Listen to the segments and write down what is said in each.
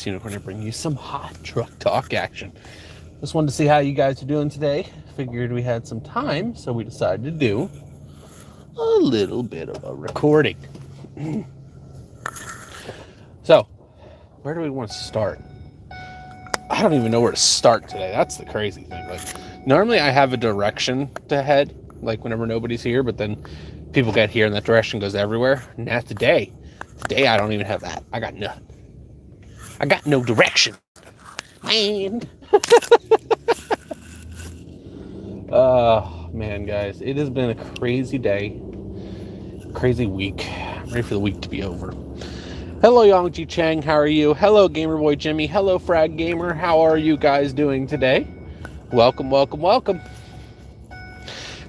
Unicorn to bring you some hot truck talk action. Just wanted to see how you guys are doing today. Figured we had some time, so we decided to do a little bit of a recording. So, where do we want to start? I don't even know where to start today. That's the crazy thing. Like, normally I have a direction to head, like whenever nobody's here, but then people get here and that direction goes everywhere. Now today I don't even have that. I got nothing. I got no direction. Man. Man, guys, it has been a crazy day, crazy week. I'm ready for the week to be over. Hello, Yongji Chang. How are you? Hello, Gamerboy Jimmy. Hello, Frag Gamer. How are you guys doing today? Welcome, welcome, welcome.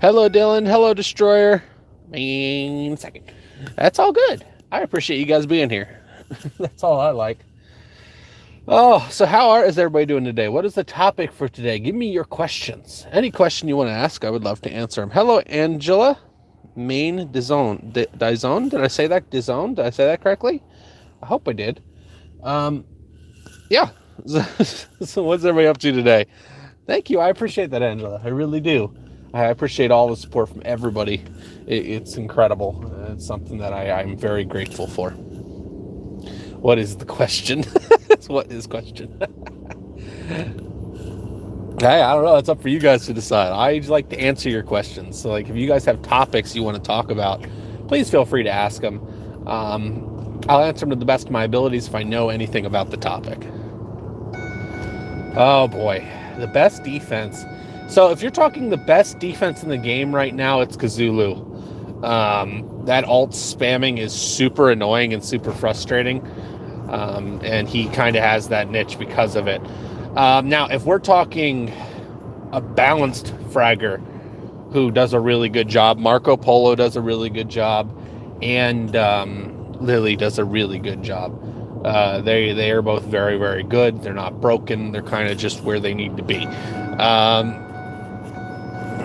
Hello, Dylan. Hello, Destroyer. Man, second. That's all good. I appreciate you guys being here. That's all I like. Oh, so how is everybody doing today? What is the topic for today? Give me your questions. Any question you want to ask, I would love to answer them. Hello, Angela. Main Dizone. Dizone? Did I say that? Dizone? Did I say that correctly? I hope I did. Yeah. So what's everybody up to today? Thank you. I appreciate that, Angela. I really do. I appreciate all the support from everybody. It's incredible. It's something that I'm very grateful for. What is the question? What is question? Hey, I don't know. It's up for you guys to decide. I like to answer your questions. So, like, if you guys have topics you want to talk about, please feel free to ask them. I'll answer them to the best of my abilities if I know anything about the topic. Oh, boy. The best defense. So, if you're talking the best defense in the game right now, it's Kazulu. That alt spamming is super annoying and super frustrating. And he kind of has that niche because of it. Now, if we're talking a balanced fragger who does a really good job, Marco Polo does a really good job, and Lily does a really good job. They are both very, very good. They're not broken. They're kind of just where they need to be.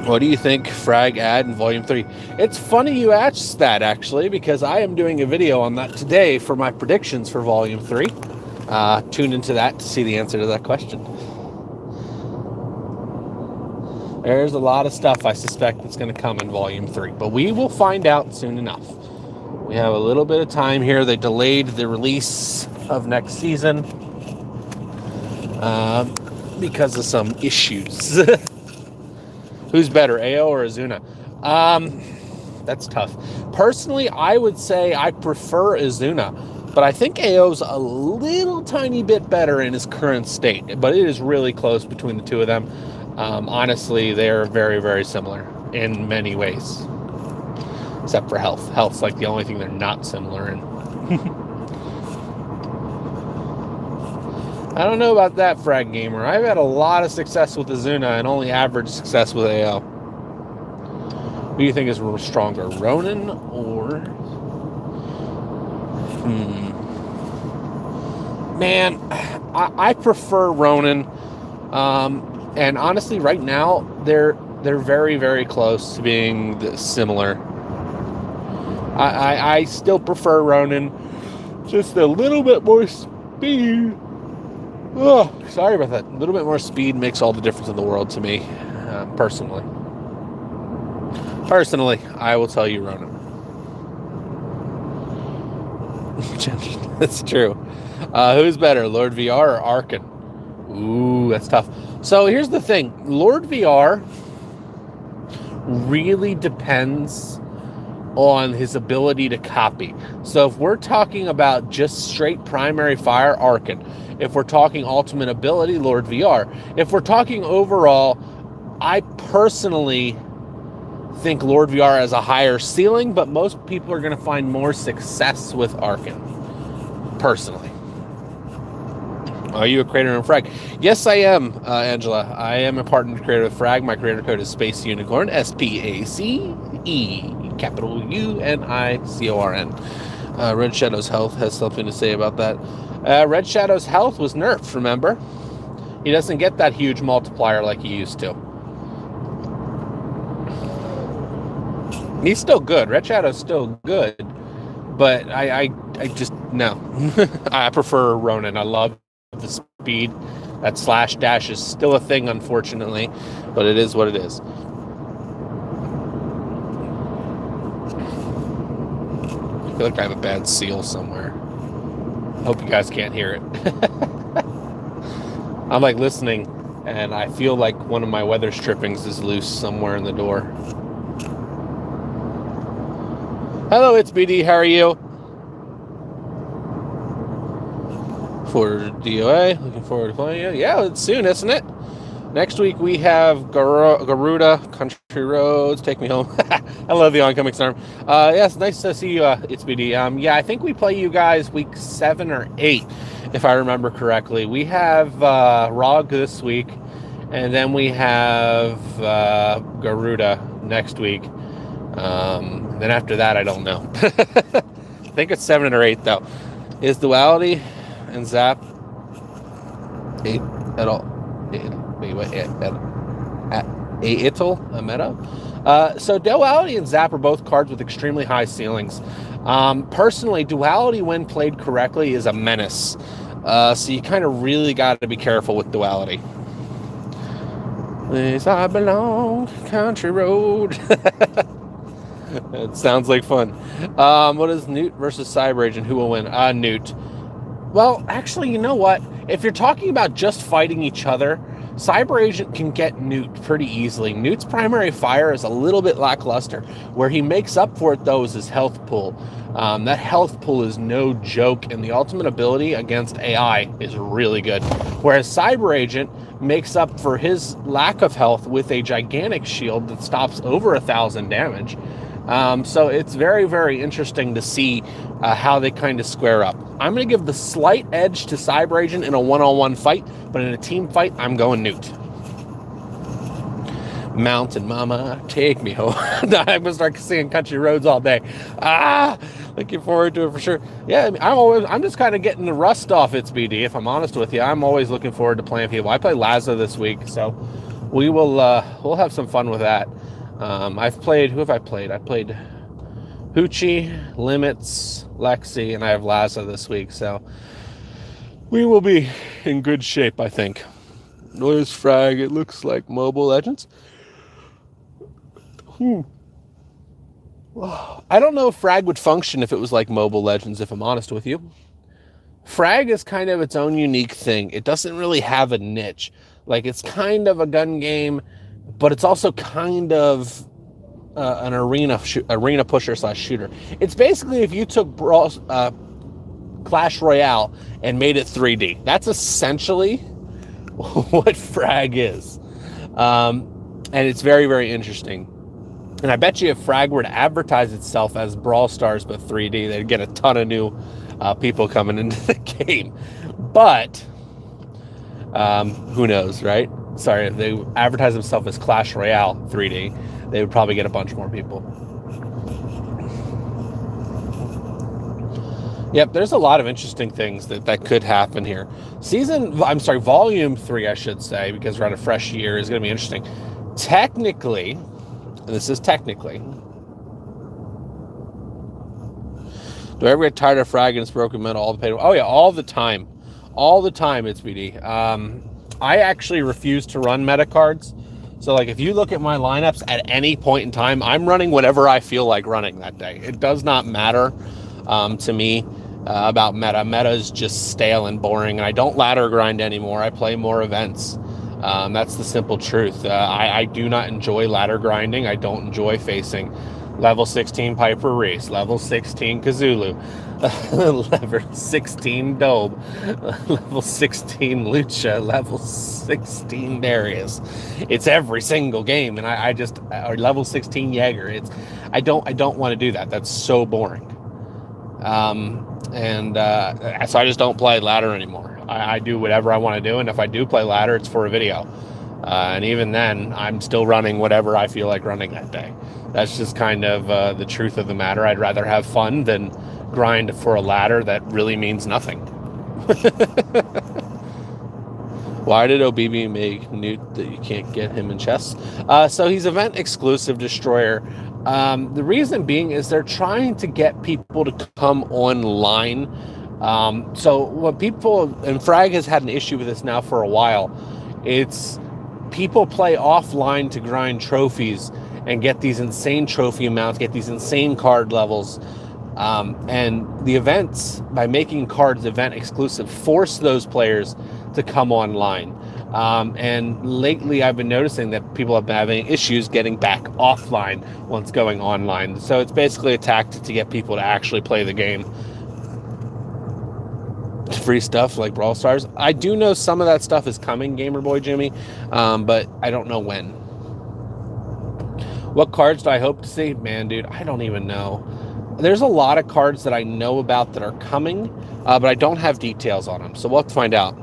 What do you think Frag add in Volume 3? It's funny you asked that, actually, because I am doing a video on that today for my predictions for Volume 3. Tune into that to see the answer to that question. There's a lot of stuff I suspect that's going to come in Volume 3, but we will find out soon enough. We have a little bit of time here. They delayed the release of next season because of some issues. Who's better, AO or Azuna? That's tough. Personally, I would say I prefer Azuna, but I think AO's a little tiny bit better in his current state, but it is really close between the two of them. Honestly, they're very, very similar in many ways, except for health. Health's like the only thing they're not similar in. I don't know about that, Frag Gamer. I've had a lot of success with Azuna and only average success with AO. Who do you think is stronger, Ronin or... Man, I prefer Ronin. And honestly, right now, they're very, very close to being similar. I still prefer Ronin. Just a little bit more speed. Oh, sorry about that. A little bit more speed makes all the difference in the world to me, personally. Personally, I will tell you Ronin. That's true. Who's better, Lord VR or Arkin? Ooh, that's tough. So here's the thing. Lord VR really depends on his ability to copy. So if we're talking about just straight primary fire, Arkin. If we're talking ultimate ability, Lord VR. If we're talking overall, I personally think Lord VR has a higher ceiling, but most people are going to find more success with Arkin, personally. Are you a creator in Frag? Yes, I am, Angela. I am a partner creator with Frag. My creator code is Space Unicorn, SPACE, capital UNICORN. Red Shadow's health has something to say about that. Red Shadow's health was nerfed, remember? He doesn't get that huge multiplier like he used to. He's still good. Red Shadow's still good. But I just, no. I prefer Ronin. I love the speed. That slash dash is still a thing, unfortunately, but it is what it is. I feel like I have a bad seal somewhere. I hope you guys can't hear it. I'm like listening, and I feel like one of my weather strippings is loose somewhere in the door. Hello, it's BD. How are you? For DOA, looking forward to playing it. Yeah, it's soon, isn't it? Next week we have Garuda, Country Roads, Take Me Home. I love the oncoming storm. Yes, nice to see you. It's BD. Yeah, I think we play you guys week 7 or 8, if I remember correctly. We have ROG this week, and then we have Garuda next week. Then after that, I don't know. I think it's 7 or 8 though. Is Duality and Zap 8 at all? A meta? So Duality and Zap are both cards with extremely high ceilings. Personally, Duality, when played correctly, is a menace. So you kind of really got to be careful with Duality. Place I belong, Country Road. It sounds like fun. What is Newt versus Cyber Agent? Who will win? Newt. Well, actually, you know what? If you're talking about just fighting each other, Cyber Agent can get Newt pretty easily. Newt's primary fire is a little bit lackluster. Where he makes up for it, though, is his health pool. That health pool is no joke, and the ultimate ability against AI is really good. Whereas Cyber Agent makes up for his lack of health with a gigantic shield that stops over 1,000 damage. So it's very, very interesting to see how they kind of square up. I'm going to give the slight edge to Cyber Agent in a one-on-one fight, but in a team fight, I'm going Newt. Mountain Mama, take me home. I'm going to start singing Country Roads all day. Looking forward to it for sure. Yeah, I'm just kind of getting the rust off It's BD, if I'm honest with you. I'm always looking forward to playing people. I play Laza this week, so we'll have some fun with that. I've played, who have I played? I played Hoochie, Limits, Lexi, and I have Laza this week, so we will be in good shape, I think. Where's Frag? It looks like Mobile Legends. I don't know if Frag would function if it was like Mobile Legends, if I'm honest with you. Frag is kind of its own unique thing. It doesn't really have a niche. Like, it's kind of a gun game, but it's also kind of an arena pusher / shooter. It's basically if you took Clash Royale and made it 3D. That's essentially what Frag is. And it's very, very interesting. And I bet you if Frag were to advertise itself as Brawl Stars but 3D, they'd get a ton of new people coming into the game. But who knows, right? Sorry, if they advertise themselves as Clash Royale 3D, they would probably get a bunch more people. Yep, there's a lot of interesting things that could happen here. Volume 3, I should say, because we're on a fresh year, is going to be interesting. Technically, this is technically. Do I ever get tired of Frag and it's broken metal all the pay? Oh yeah, all the time. All the time, it's BD. I actually refuse to run meta cards. So like if you look at my lineups at any point in time, I'm running whatever I feel like running that day. It does not matter to me about meta. Meta is just stale and boring, and I don't ladder grind anymore. I play more events. That's the simple truth. I do not enjoy ladder grinding. I don't enjoy facing level 16 Piper Reese, level 16 Kazulu, level 16 Dobe, level 16 Lucha, level 16 Darius. It's every single game, and or level 16 Jaeger. I don't want to do that. That's so boring. So I just don't play ladder anymore. I do whatever I want to do, and if I do play ladder, it's for a video. And even then, I'm still running whatever I feel like running that day. That's just kind of the truth of the matter. I'd rather have fun than grind for a ladder that really means nothing. Why did OBB make Newt that you can't get him in chess? So he's event exclusive destroyer. The reason being is they're trying to get people to come online So what people, and Frag has had an issue with this now for a while, it's people play offline to grind trophies and get these insane trophy amounts, get these insane card levels. And the events, by making cards event exclusive, force those players to come online. And lately I've been noticing that people have been having issues getting back offline once going online. So it's basically a tactic to get people to actually play the game. Free stuff like Brawl Stars. I do know some of that stuff is coming, Gamer Boy Jimmy, but I don't know when. What cards do I hope to see? Man, dude, I don't even know. There's a lot of cards that I know about that are coming, but I don't have details on them, so we'll have to find out.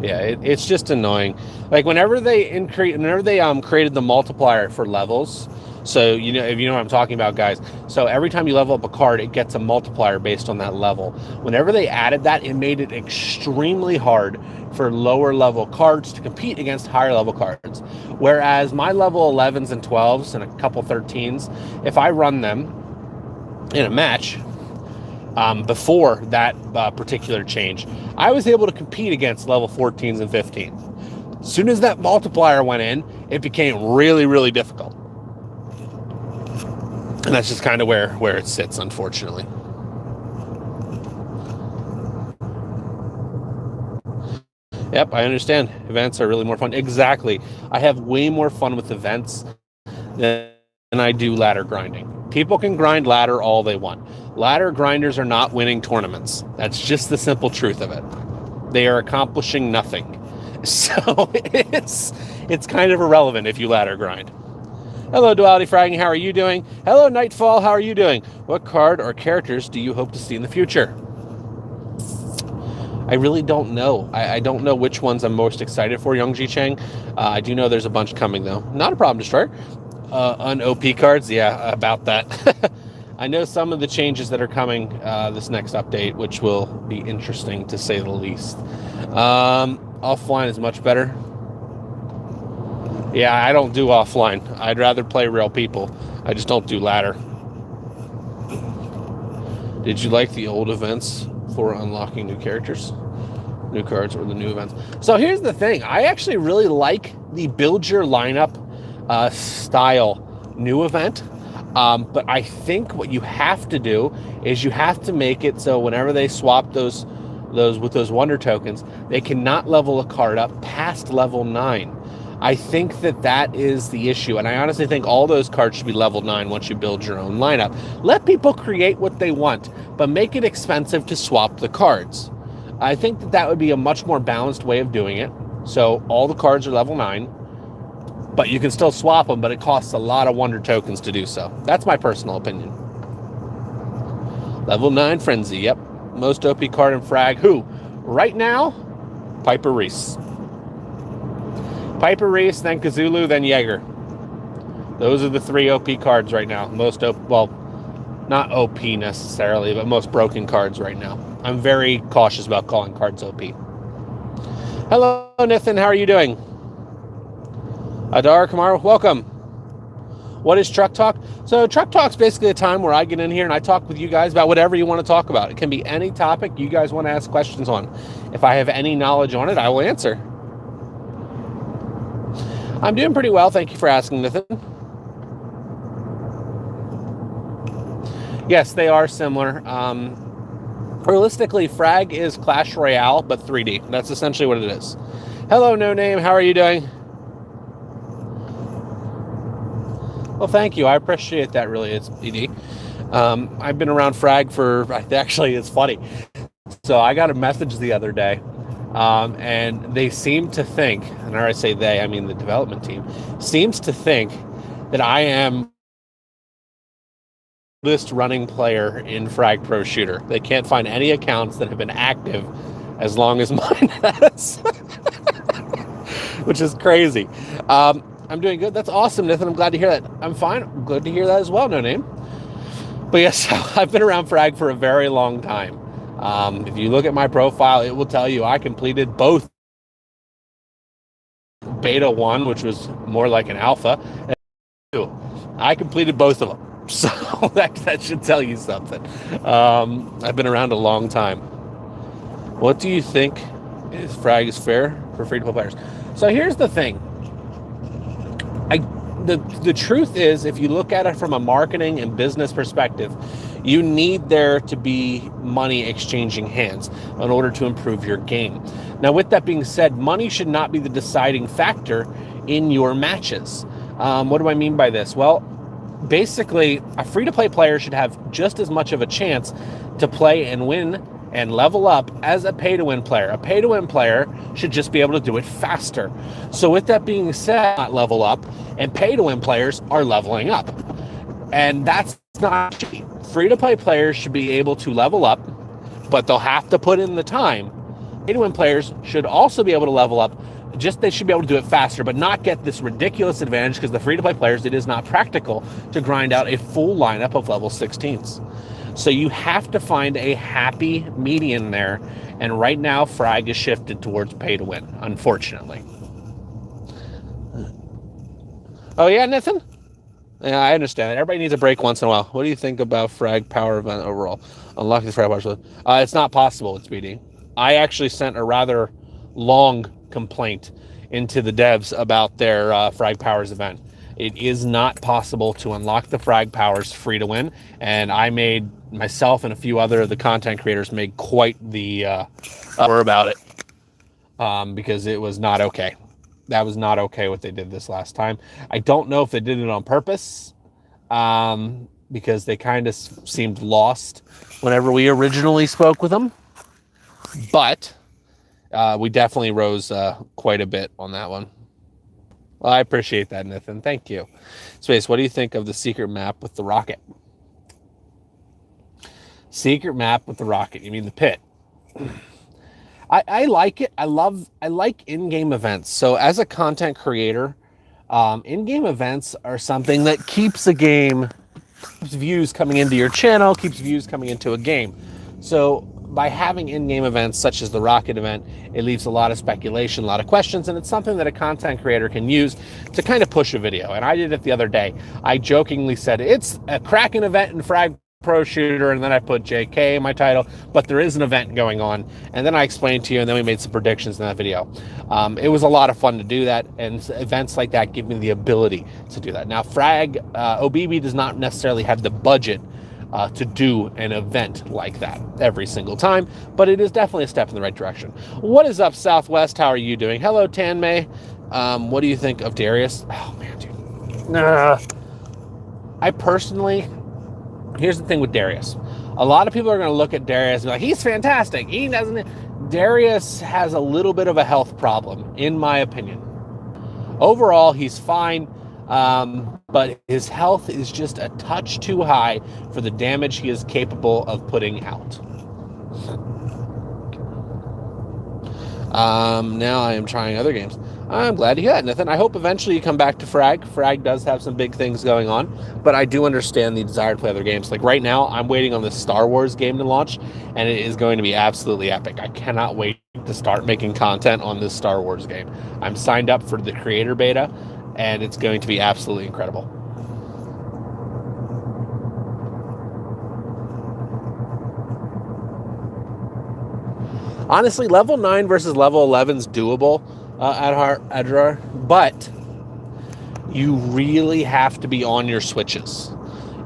Yeah, it's just annoying. Like whenever they created the multiplier for levels, so you know, if you know what I'm talking about, guys. So every time you level up a card, it gets a multiplier based on that level. Whenever they added that, it made it extremely hard for lower level cards to compete against higher level cards. Whereas my level 11s and 12s and a couple 13s, if I run them in a match, before that particular change, I was able to compete against level 14s and 15s. As soon as that multiplier went in, it became really, really difficult. And that's just kind of where it sits, unfortunately. Yep, I understand. Events are really more fun. Exactly. I have way more fun with events than I do ladder grinding. People can grind ladder all they want. Ladder grinders are not winning tournaments. That's just the simple truth of it. They are accomplishing nothing. So it's kind of irrelevant if you ladder grind. Hello, Duality Fragging. How are you doing? Hello, Nightfall. How are you doing? What card or characters do you hope to see in the future? I really don't know. I don't know which ones I'm most excited for, Youngji Chang. I do know there's a bunch coming, though. Not a problem, Destroyer. On OP cards, yeah, about that. I know some of the changes that are coming this next update, which will be interesting to say the least. Offline is much better. Yeah, I don't do offline. I'd rather play real people. I just don't do ladder. Did you like the old events for unlocking new characters, new cards, or the new events? So here's the thing. I actually really like the build your lineup style new event. But I think what you have to do is you have to make it so whenever they swap those with those wonder tokens, they cannot level a card up past level 9. I think that is the issue, and I honestly think all those cards should be level 9 once you build your own lineup. Let people create what they want, but make it expensive to swap the cards. I think that would be a much more balanced way of doing it. So all the cards are level 9, but you can still swap them, but it costs a lot of wonder tokens to do so. That's my personal opinion. Level 9 Frenzy, yep. Most OP card in Frag. Who? Right now, Piper Reese. Piper Reese, then Kazulu, then Jaeger. Those are the 3 OP cards right now. Most OP, well, not OP necessarily, but most broken cards right now. I'm very cautious about calling cards OP. Hello, Nathan. How are you doing? Adar Kamar, welcome. What is Truck Talk? So Truck Talk's basically a time where I get in here and I talk with you guys about whatever you want to talk about. It can be any topic you guys want to ask questions on. If I have any knowledge on it, I will answer. I'm doing pretty well. Thank you for asking, Nathan. Yes, they are similar. Realistically, Frag is Clash Royale, but 3D. That's essentially what it is. Hello, No Name. How are you doing? Well, thank you. I appreciate that, really. It's BD. I've been around Frag for, actually, it's funny. So I got a message the other day, and they seem to think, and when I say they, I mean the development team, seems to think that I am the oldest running player in Frag Pro Shooter. They can't find any accounts that have been active as long as mine has, which is crazy. I'm doing good. That's awesome, Nathan. I'm glad to hear that. I'm fine. I'm glad to hear that as well, No Name. But yes, I've been around Frag for a very long time. If you look at my profile, it will tell you I completed both Beta 1, which was more like an alpha, and 2. I completed both of them. So that should tell you something. I've been around a long time. What do you think Frag is fair for free-to-play players? So here's the thing. The truth is, if you look at it from a marketing and business perspective, you need there to be money exchanging hands in order to improve your game. Now, with that being said, money should not be the deciding factor in your matches. What do I mean by this? Well, basically, a free-to-play player should have just as much of a chance to play and win and level up as a pay-to-win player. A pay-to-win player should just be able to do it faster. So with that being said, not level up, and pay-to-win players are leveling up. And that's not cheap. Free-to-play players should be able to level up, but they'll have to put in the time. Pay-to-win players should also be able to level up, just they should be able to do it faster, but not get this ridiculous advantage because the free-to-play players, it is not practical to grind out a full lineup of level 16s. So you have to find a happy median there, and right now Frag is shifted towards pay-to-win, unfortunately. Oh yeah, Nathan? Yeah, I understand. Everybody needs a break once in a while. What do you think about Frag Power Event overall? Unlocking the Frag Power. It's not possible, it's BD. I actually sent a rather long complaint into the devs about their Frag Powers event. It is not possible to unlock the Frag Powers free to win, and I made myself and a few other of the content creators made quite the uproar about it because it was not okay. That was not okay what they did this last time. I don't know if they did it on purpose because they kind of seemed lost whenever we originally spoke with them, but we definitely rose quite a bit on that one. Well, I appreciate that, Nathan. Thank you. Space, what do you think of the secret map with the rocket? Secret map with the rocket. You mean the pit? I like it. I like in-game events. So as a content creator, in-game events are something that keeps a game, keeps views coming into your channel, keeps views coming into a game. So by having in-game events such as the rocket event, it leaves a lot of speculation, a lot of questions, and it's something that a content creator can use to kind of push a video. And I did it the other day. I jokingly said, it's a Kraken event in Frag Pro Shooter, and then I put JK in my title, but there is an event going on. And then I explained to you, and then we made some predictions in that video. It was a lot of fun to do that, and events like that give me the ability to do that. Now, Frag, OBB does not necessarily have the budget to do an event like that every single time, but it is definitely a step in the right direction. What is up, Southwest? How are you doing? Hello, Tan May. What do you think of Darius? Oh, man, dude. I personally... Here's the thing with Darius. A lot of people are going to look at Darius and be like, he's fantastic. He doesn't... Darius has a little bit of a health problem, in my opinion. Overall, he's fine, but his health is just a touch too high for the damage he is capable of putting out. Now I am trying other games. I'm glad to hear that, Nathan. I hope eventually you come back to Frag. Frag does have some big things going on, but I do understand the desire to play other games. Like right now, I'm waiting on this Star Wars game to launch, and it is going to be absolutely epic. I cannot wait to start making content on this Star Wars game. I'm signed up for the creator beta, and it's going to be absolutely incredible. Honestly, level 9 versus level 11 is doable Adrar, but you really have to be on your switches.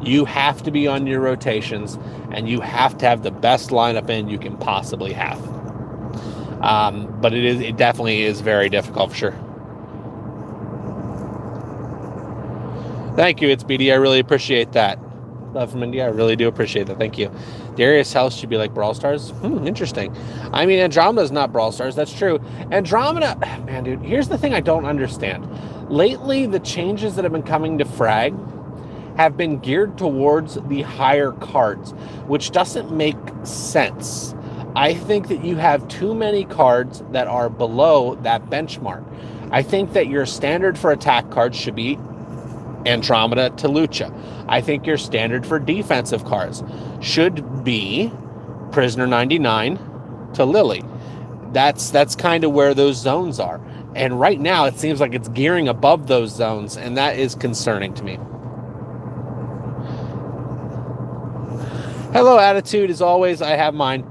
You have to be on your rotations, and you have to have the best lineup in you can possibly have. But it definitely is very difficult for sure. Thank you, it's BD. I really appreciate that. Love from India. I really do appreciate that. Thank you. Darius' house should be like Brawl Stars. Interesting. I mean, Andromeda's not Brawl Stars. That's true. Andromeda, man, dude, here's the thing I don't understand. Lately, the changes that have been coming to Frag have been geared towards the higher cards, which doesn't make sense. I think that you have too many cards that are below that benchmark. I think that your standard for attack cards should be Andromeda to Lucha. I think your standard for defensive cards should be Prisoner 99 to Lily. That's kind of where those zones are. And right now it seems like it's gearing above those zones, and that is concerning to me. Hello, Attitude. As always, I have mine.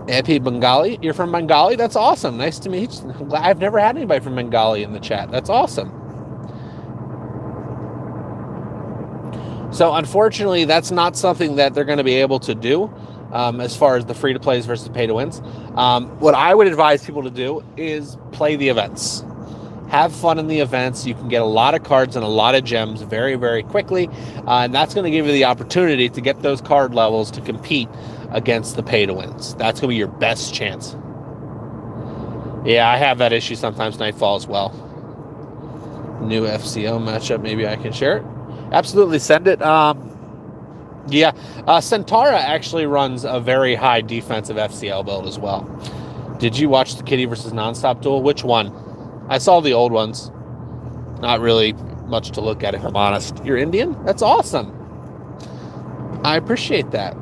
Happy Bengali. You're from Bengali? That's awesome. Nice to meet you. I've never had anybody from Bengali in the chat. That's awesome. So unfortunately, that's not something that they're going to be able to do as far as the free-to-plays versus pay-to-wins. What I would advise people to do is play the events. Have fun in the events. You can get a lot of cards and a lot of gems very, very quickly. And that's going to give you the opportunity to get those card levels to compete against the pay-to-wins. That's going to be your best chance. Yeah, I have that issue sometimes Nightfall as well. New FCO matchup. Maybe I can share it. Absolutely, send it. Centaura actually runs a very high defensive FCL build as well. Did you watch the Kitty versus Nonstop duel? Which one? I saw the old ones. Not really much to look at, if I'm honest. You're Indian? That's awesome. I appreciate that.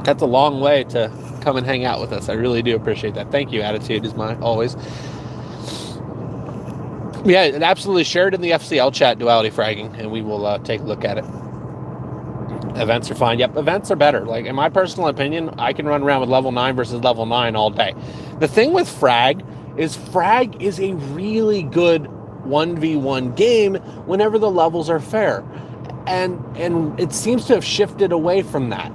That's a long way to come and hang out with us. I really do appreciate that. Thank you. Attitude is mine, always. Yeah, absolutely. Share it in the FCL chat, duality fragging, and we will take a look at it. Events are fine. Yep, events are better. Like, in my personal opinion, I can run around with level 9 versus level 9 all day. The thing with Frag is a really good 1v1 game whenever the levels are fair. And it seems to have shifted away from that.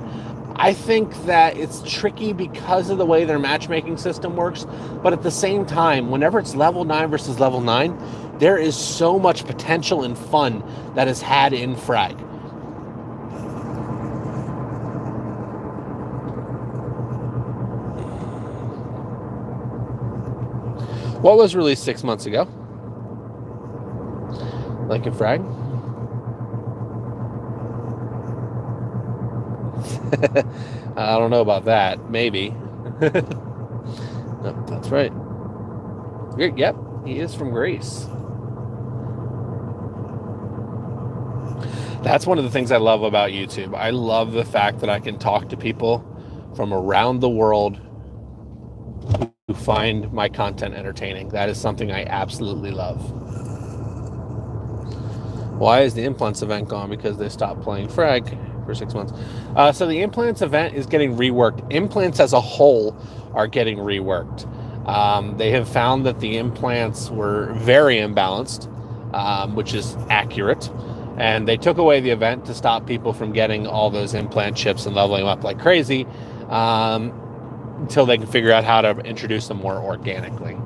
I think that it's tricky because of the way their matchmaking system works, but at the same time, whenever it's level 9 versus level 9, there is so much potential and fun that is had in Frag. What was released 6 months ago? Like in Frag? I don't know about that. Maybe. No, that's right. Yep, he is from Greece. That's one of the things I love about YouTube. I love the fact that I can talk to people from around the world who find my content entertaining. That is something I absolutely love. Why is the Implants event gone? Because they stopped playing Frag for 6 months. So the Implants event is getting reworked. Implants as a whole are getting reworked. They have found that the implants were very imbalanced, which is accurate. And they took away the event to stop people from getting all those implant chips and leveling them up like crazy until they can figure out how to introduce them more organically.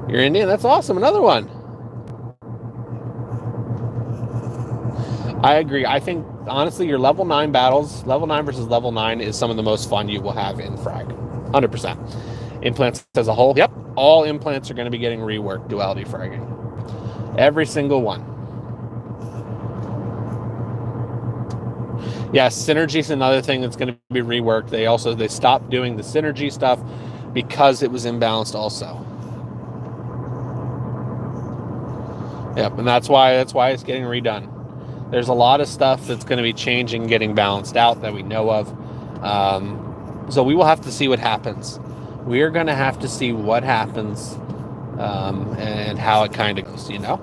You're Indian? That's awesome. Another one. I agree. I think, honestly, your level 9 battles, level 9 versus level 9 is some of the most fun you will have in Frag. 100%. Implants as a whole, yep. All implants are going to be getting reworked, duality fragging. Every single one. Yes, synergy is another thing that's going to be reworked. They stopped doing the synergy stuff because it was imbalanced also. Yep, and that's why it's getting redone. There's a lot of stuff that's going to be changing, getting balanced out that we know of. So we will have to see what happens. We are going to have to see what happens and how it kind of goes, you know?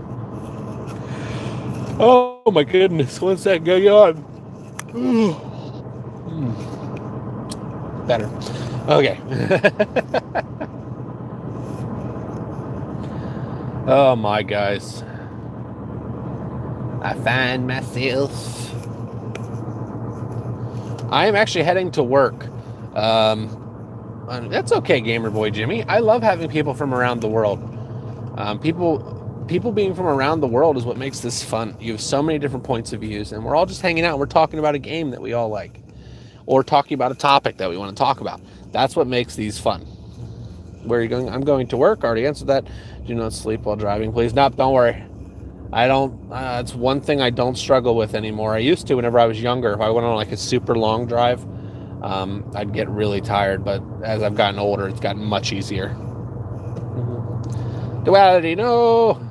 Oh my goodness, one sec, go yawn. Better. Okay. Oh my guys. I find myself. I am actually heading to work. That's okay, Gamer Boy Jimmy. I love having people from around the world. People being from around the world is what makes this fun. You have so many different points of views, and we're all just hanging out. And we're talking about a game that we all like, or talking about a topic that we want to talk about. That's what makes these fun. Where are you going? I'm going to work. Already answered that. Do not sleep while driving, please. Nope, don't worry. I don't. It's one thing I don't struggle with anymore. I used to whenever I was younger. If I went on like a super long drive, I'd get really tired. But as I've gotten older, it's gotten much easier. Duality, no.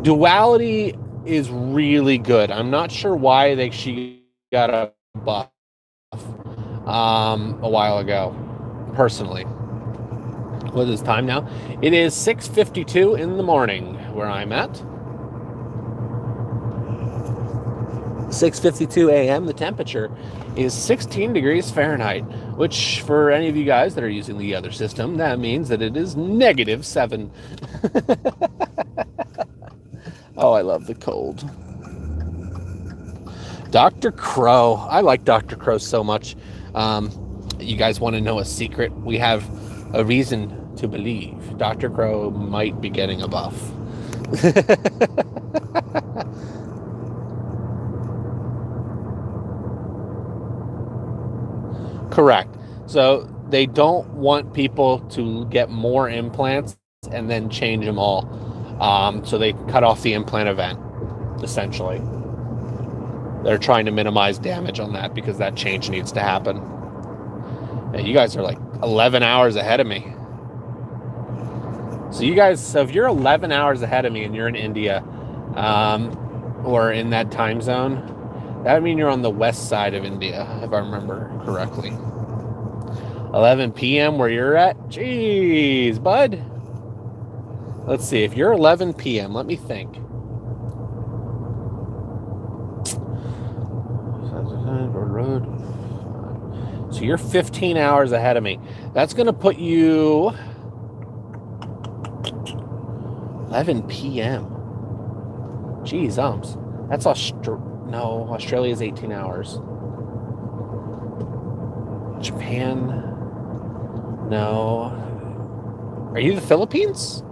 Duality is really good. I'm not sure why she got a buff a while ago, personally. What is time now? It is 6:52 in the morning where I'm at. 6:52 a.m. The temperature is 16 degrees Fahrenheit, which for any of you guys that are using the other system, that means that it is -7. Oh, I love the cold. Dr. Crow. I like Dr. Crow so much. You guys want to know a secret? We have a reason to believe Dr. Crow might be getting a buff. Correct. So they don't want people to get more implants and then change them all. So they cut off the implant event, essentially. They're trying to minimize damage on that because that change needs to happen. Yeah, you guys are like 11 hours ahead of me. So if you're 11 hours ahead of me and you're in India, or in that time zone, that would mean you're on the west side of India, if I remember correctly. 11 p.m. where you're at? Jeez, bud. Let's see. If you're 11 p.m., let me think. So you're 15 hours ahead of me. That's going to put you 11 p.m. Jeez, that's Australia's 18 hours. Japan, no. Are you the Philippines?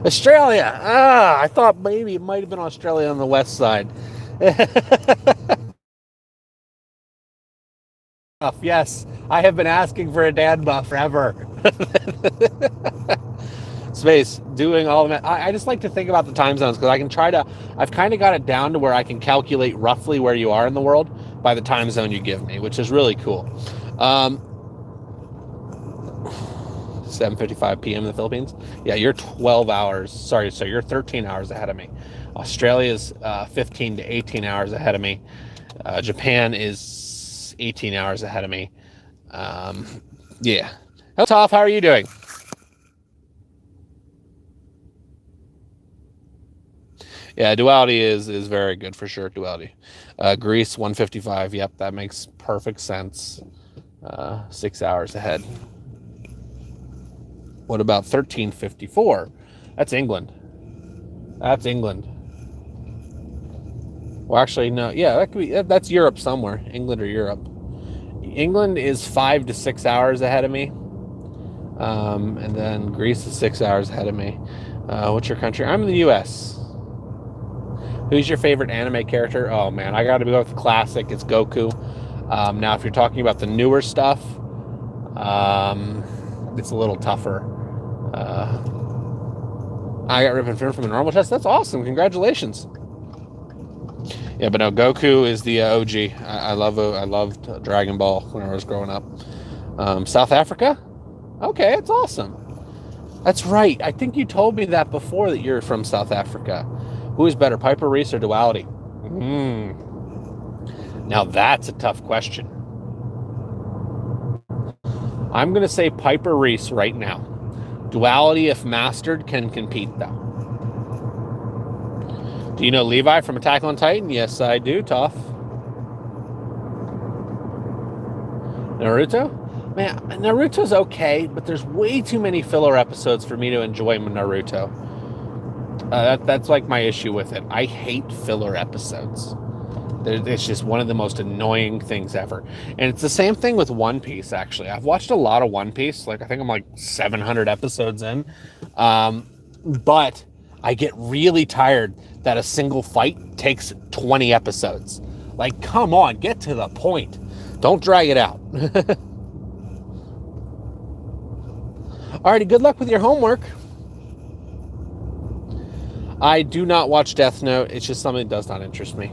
Australia. I thought maybe it might have been Australia on the west side. Yes, I have been asking for a dad buff forever. Space, doing all of that. I just like to think about the time zones because I've kind of got it down to where I can calculate roughly where you are in the world by the time zone you give me, which is really cool. 7:55 p.m. in the Philippines. Yeah, you're 12 hours. Sorry, so you're 13 hours ahead of me. Australia's 15 to 18 hours ahead of me. Japan is 18 hours ahead of me. Yeah. Hello, Toph. How are you doing? Yeah, duality is very good for sure. Duality. Greece 155. Yep, that makes perfect sense. 6 hours ahead. What about 1354? That's England. That's England. Well, actually, no. Yeah, that could be. That's Europe somewhere. England or Europe. England is 5 to 6 hours ahead of me. And then Greece is 6 hours ahead of me. What's your country? I'm in the U.S. Who's your favorite anime character? Oh, man, I got to go with classic. It's Goku. Now, if you're talking about the newer stuff, it's a little tougher. I got Rip and Fin from the normal test. That's awesome. Congratulations. Yeah, but no, Goku is the OG. I loved Dragon Ball when I was growing up. South Africa? Okay, it's awesome. That's right. I think you told me that before, that you're from South Africa. Who is better, Piper Reese or Duality? Now that's a tough question. I'm going to say Piper Reese right now. Duality, if mastered, can compete, though. Do you know Levi from Attack on Titan? Yes, I do, Toph. Naruto? Man, Naruto's okay, but there's way too many filler episodes for me to enjoy Naruto. That's like my issue with it. I hate filler episodes. It's just one of the most annoying things ever. And it's the same thing with One Piece, actually. I've watched a lot of One Piece. I think I'm 700 episodes in. But I get really tired that a single fight takes 20 episodes. Come on, get to the point. Don't drag it out. Alrighty, good luck with your homework. I do not watch Death Note. It's just something that does not interest me.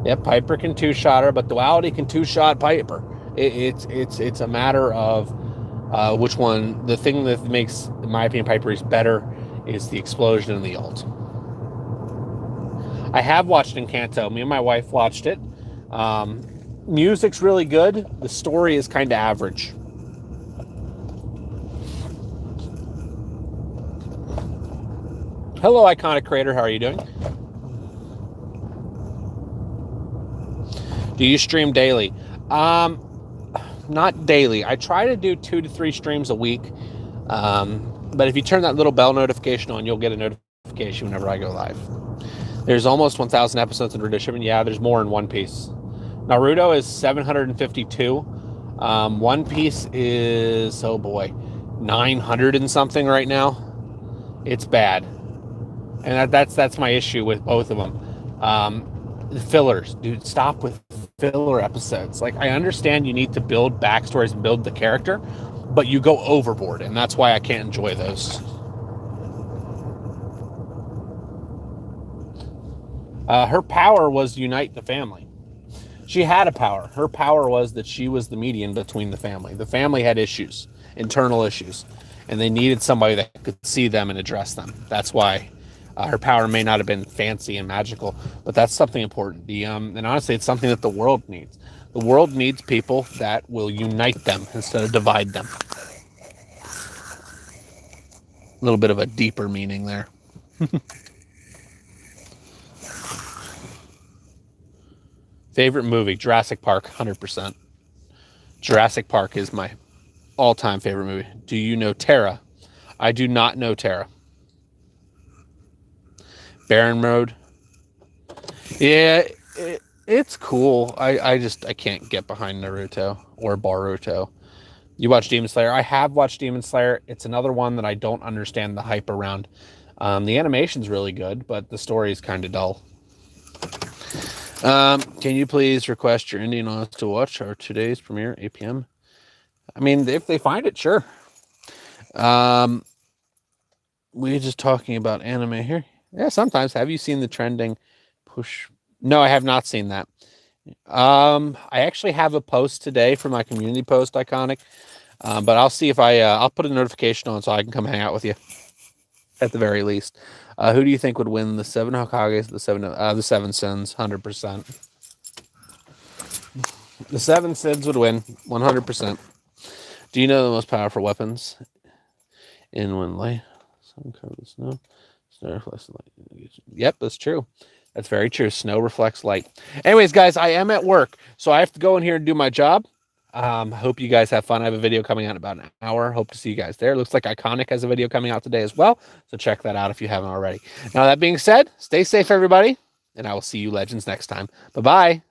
Yep, Piper can two-shot her, but Duality can two-shot Piper. It's a matter of which one. The thing that makes, in my opinion, Piper Reese better is the explosion and the ult. I have watched Encanto. Me and my wife watched it. Music's really good. The story is kind of average. Hello, Iconic Creator. How are you doing? Do you stream daily? Not daily. I try to do 2 to 3 streams a week. But if you turn that little bell notification on, you'll get a notification whenever I go live. There's almost 1,000 episodes in Tradition. Yeah, there's more in One Piece. Naruto is 752. One Piece is, oh boy, 900 and something right now. It's bad. And that's my issue with both of them. The fillers, dude, stop with filler episodes. Like, I understand you need to build backstories and build the character, but you go overboard, and that's why I can't enjoy those. Her power was unite the family. She had a power. Her power was that she was the median between the family. The family had issues, internal issues, and they needed somebody that could see them and address them. That's why her power may not have been fancy and magical, but that's something important. And honestly, it's something that the world needs. The world needs people that will unite them instead of divide them. A little bit of a deeper meaning there. Favorite movie, Jurassic Park, 100%. Jurassic Park is my all-time favorite movie. Do you know Terra? I do not know Terra. Baron Mode. Yeah, it's cool. I can't get behind Naruto or Boruto. You watch Demon Slayer? I have watched Demon Slayer. It's another one that I don't understand the hype around. The animation's really good, but the story is kind of dull. Can you please request your Indian audience to watch our today's premiere, 8 p.m.? I mean, if they find it, sure. We're just talking about anime here. Yeah, sometimes. Have you seen the trending push? No, I have not seen that. I actually have a post today for my community post, Iconic. But I'll see if I'll put a notification on so I can come hang out with you at the very least. Who do you think would win, the 7 Hokages, the 7 Sins? 100%. The 7 Sins would win, 100%. Do you know the most powerful weapons in one light? Sun covered snow. Snow reflects light. Yep, that's true. That's very true. Snow reflects light. Anyways, guys, I am at work, so I have to go in here and do my job. Hope you guys have fun. I have a video coming out in about an hour. Hope to see you guys there. Looks like Iconic has a video coming out today as well, so check that out if you haven't already. Now, that being said, stay safe, everybody, and I will see you legends next time. Bye-bye.